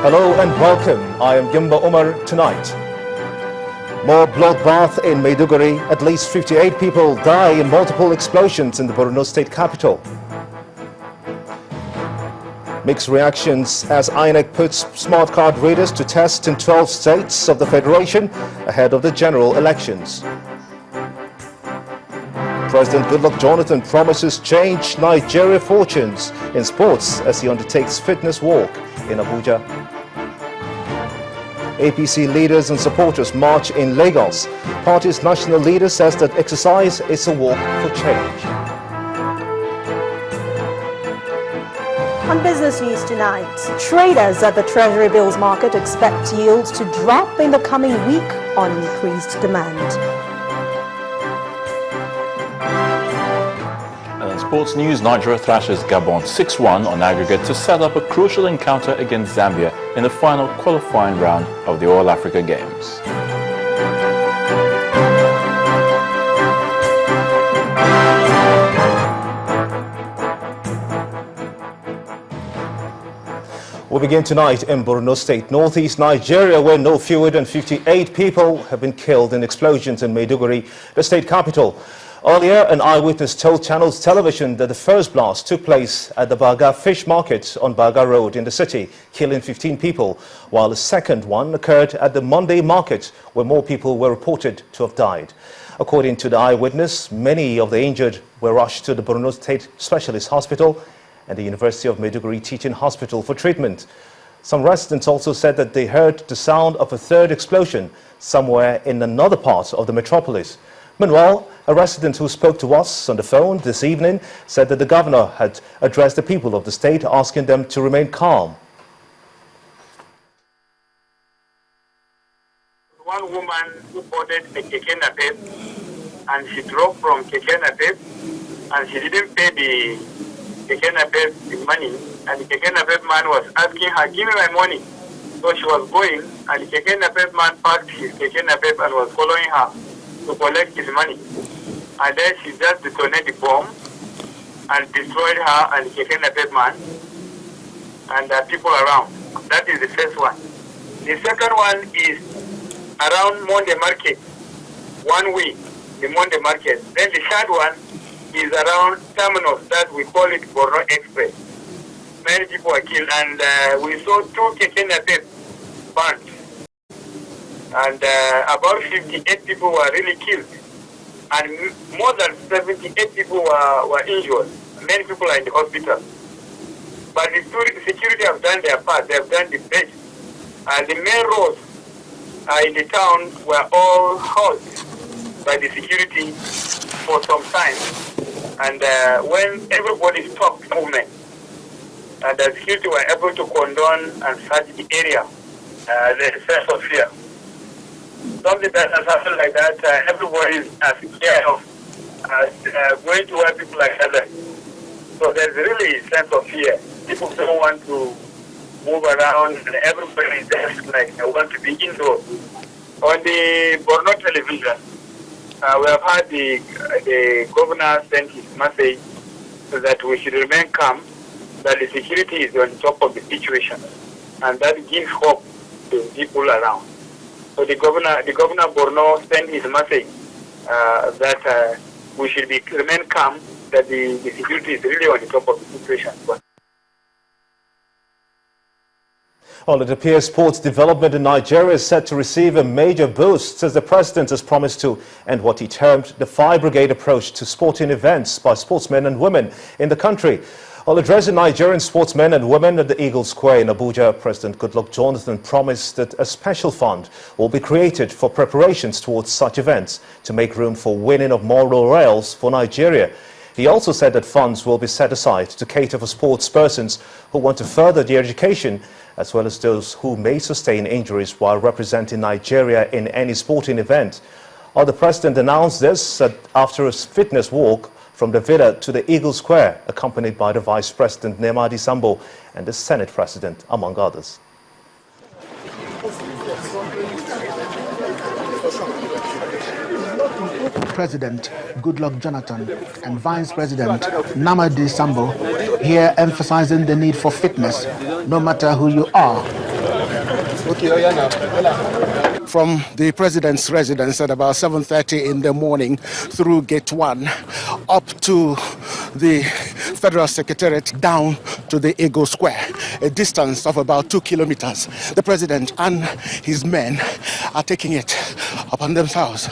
Hello and welcome. I am Gimba Umar. Tonight, more bloodbath in Maiduguri. At least 58 people die in multiple explosions in the Borno state capital. Mixed reactions as INEC puts smart card readers to test in 12 states of the Federation ahead of the general elections. President Goodluck Jonathan promises change Nigeria fortunes in sports as he undertakes fitness walk in Abuja. APC leaders and supporters march in Lagos. Party's national leader says that exercise is a walk for change. On business news tonight, traders at the Treasury bills market expect yields to drop in the coming week on increased demand. And in sports news, Nigeria thrashes Gabon 6-1 on aggregate to set up a crucial encounter against Zambia in the final qualifying round of the All Africa Games. We begin tonight in Borno State, northeast Nigeria, where no fewer than 58 people have been killed in explosions in Maiduguri, the state capital. Earlier, an eyewitness told Channels Television that the first blast took place at the Baga Fish Market on Baga Road in the city, killing 15 people, while the second one occurred at the Monday Market, where more people were reported to have died. According to the eyewitness, many of the injured were rushed to the Borno State Specialist Hospital and the University of Maiduguri Teaching Hospital for treatment. Some residents also said that they heard the sound of a third explosion somewhere in another part of the metropolis. Meanwhile, a resident who spoke to us on the phone this evening said that the governor had addressed the people of the state, asking them to remain calm. One woman who boarded a keke napep and she drove from keke napep and she didn't pay the keke napep the money, and the keke napep man was asking her, "Give me my money." So she was going, and the keke napep man parked his keke napep and was following her to collect his money. And then she just detonated the bomb and destroyed her and the keke napep man and the people around. That is the first one. The second one is around Monday Market, one way, the Monday Market. Then the third one is around terminus that we call it Borno Express. Many people were killed, and we saw two keke napep burnt. And about 58 people were really killed. And more than 78 people were injured. Many people are in the hospital. But the security have done their part. They have done the best. And the main roads in the town were all halted by the security for some time. And when everybody stopped movement, and the security were able to condone and search the area, the sense of fear. Something that has happened like that, everybody is scared of going to where people are gathered. So there's really a sense of fear. People don't want to move around, and everybody is just like they want to be indoors. On the Borno television, we have had the governor send his message so that we should remain calm, that the security is on top of the situation, and that gives hope to people around. So the governor Borno sent his message that we should remain calm, that the security is really on the top of the situation. Well, it appears sports development in Nigeria is set to receive a major boost as the president has promised to end what he termed the fire brigade approach to sporting events by sportsmen and women in the country. While addressing Nigerian sportsmen and women at the Eagle Square in Abuja, President Goodluck Jonathan promised that a special fund will be created for preparations towards such events to make room for winning of more laurels for Nigeria. He also said that funds will be set aside to cater for sports persons who want to further their education, as well as those who may sustain injuries while representing Nigeria in any sporting event. The president announced this after a fitness walk from the villa to the Eagle Square, accompanied by the Vice President Nemadi Sambo and the Senate President, among others. President Goodluck Jonathan and Vice President Namadi Sambo here emphasizing the need for fitness, no matter who you are. From the president's residence at about 7:30 in the morning through Gate 1 up to the Federal Secretariat down to the Eagle Square, a distance of about 2 kilometers. The president and his men are taking it upon themselves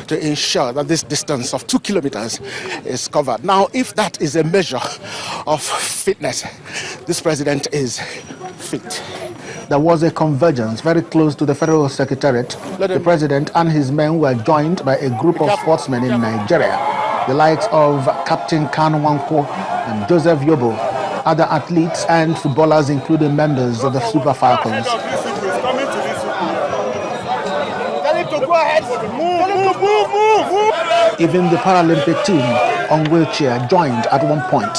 to ensure that this distance of 2 kilometers is covered. Now, if that is a measure of fitness, this president is fit. There was a convergence very close to the Federal Secretariat. The president and his men were joined by a group of sportsmen in Nigeria, the likes of Captain Kan Wanko and Joseph Yobo, other athletes and footballers, including members of the Super Falcons. Even the Paralympic team on wheelchair joined at one point.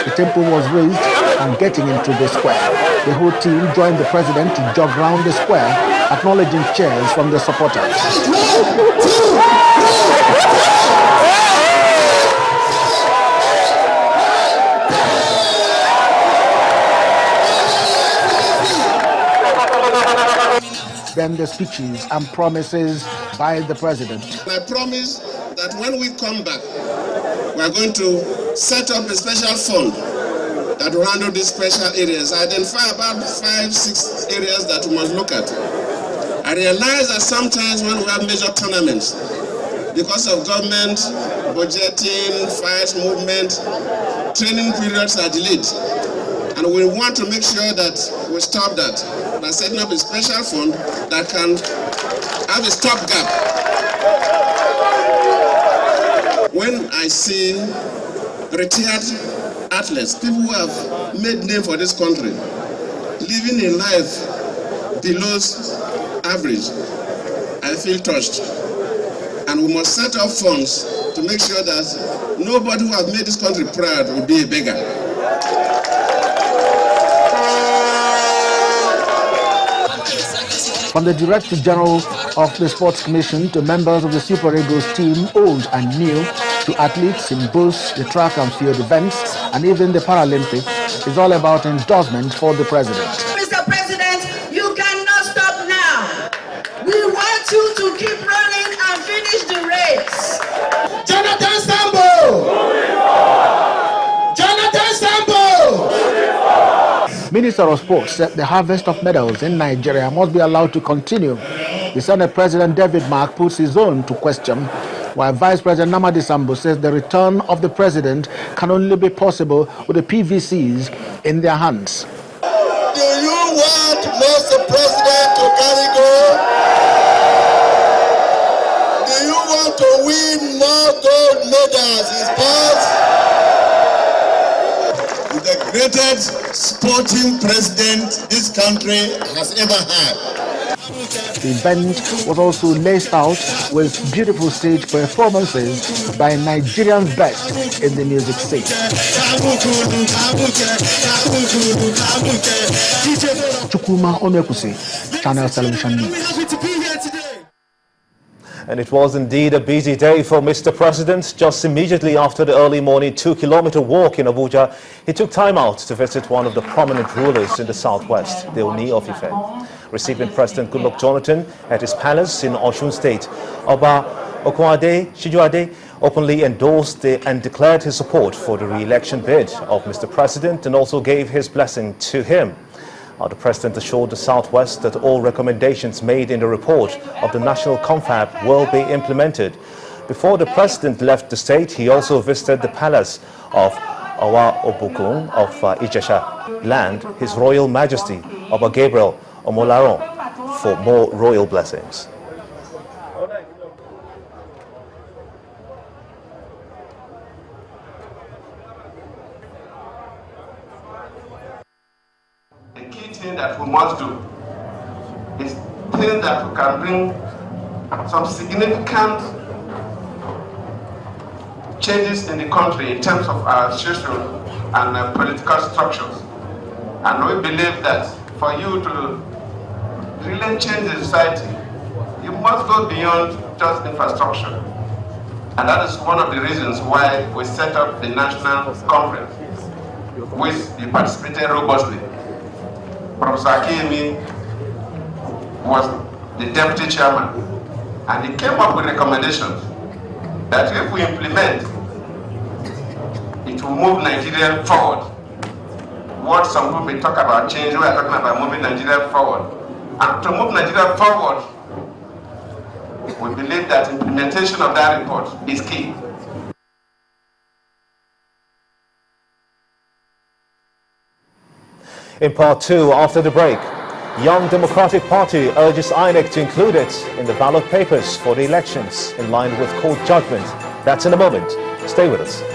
The tempo was raised and getting into the square. The whole team joined the president to jog round the square, acknowledging cheers from the supporters. Then the speeches and promises by the president. I promise that when we come back, we are going to set up a special fund that will handle these special areas. I identify about 5-6 areas that we must look at. I realize that sometimes when we have major tournaments, because of government, budgeting, fights, movement, training periods are delayed. And we want to make sure that we stop that by setting up a special fund that can have a stopgap. When I see retired athletes, people who have made name for this country, living a life below average, I feel touched. And we must set up funds to make sure that nobody who has made this country proud will be a beggar. From the Director General of the Sports Commission to members of the Super Eagles team, old and new, to athletes in both the track and field events and even the Paralympics, it's all about endorsement for the president. Mr. President, you cannot stop now. We want you to keep running and finish the race. Jonathan Sambo! Jonathan Sambo! Minister of Sports said the harvest of medals in Nigeria must be allowed to continue. The Senate President David Mark puts his own to question, while Vice President Namadi Sambo says the return of the president can only be possible with the PVCs in their hands. Do you want Mr. President to carry go? Do you want to win more gold medals in sports? The greatest sporting president this country has ever had. The event was also laced out with beautiful stage performances by Nigerians best in the music scene. Chukwuma Onekusi, Channel Television News. And it was indeed a busy day for Mr. President. Just immediately after the early morning 2-kilometer walk in Abuja, he took time out to visit one of the prominent rulers in the southwest, the Oni of Ife. Receiving President Goodluck Jonathan at his palace in Osun State, Oba Okunade Shijuade openly endorsed and declared his support for the re-election bid of Mr. President and also gave his blessing to him. The President assured the Southwest that all recommendations made in the report of the National Confab will be implemented. Before the President left the state, he also visited the palace of Awa Obukun of Ijesha land, His Royal Majesty Oba Gabriel Omolaron, for more royal blessings. That we must do is things that we can bring some significant changes in the country in terms of our social and political structures. And we believe that for you to really change the society, you must go beyond just infrastructure. And that is one of the reasons why we set up the national conference, which we participated robustly. Professor Akemi was the deputy chairman, and he came up with recommendations that if we implement, it will move Nigeria forward. What some people talk about change, we are talking about moving Nigeria forward. And to move Nigeria forward, we believe that implementation of that report is key. In part two, after the break, Young Democratic Party urges INEC to include it in the ballot papers for the elections in line with court judgment. That's in a moment. Stay with us.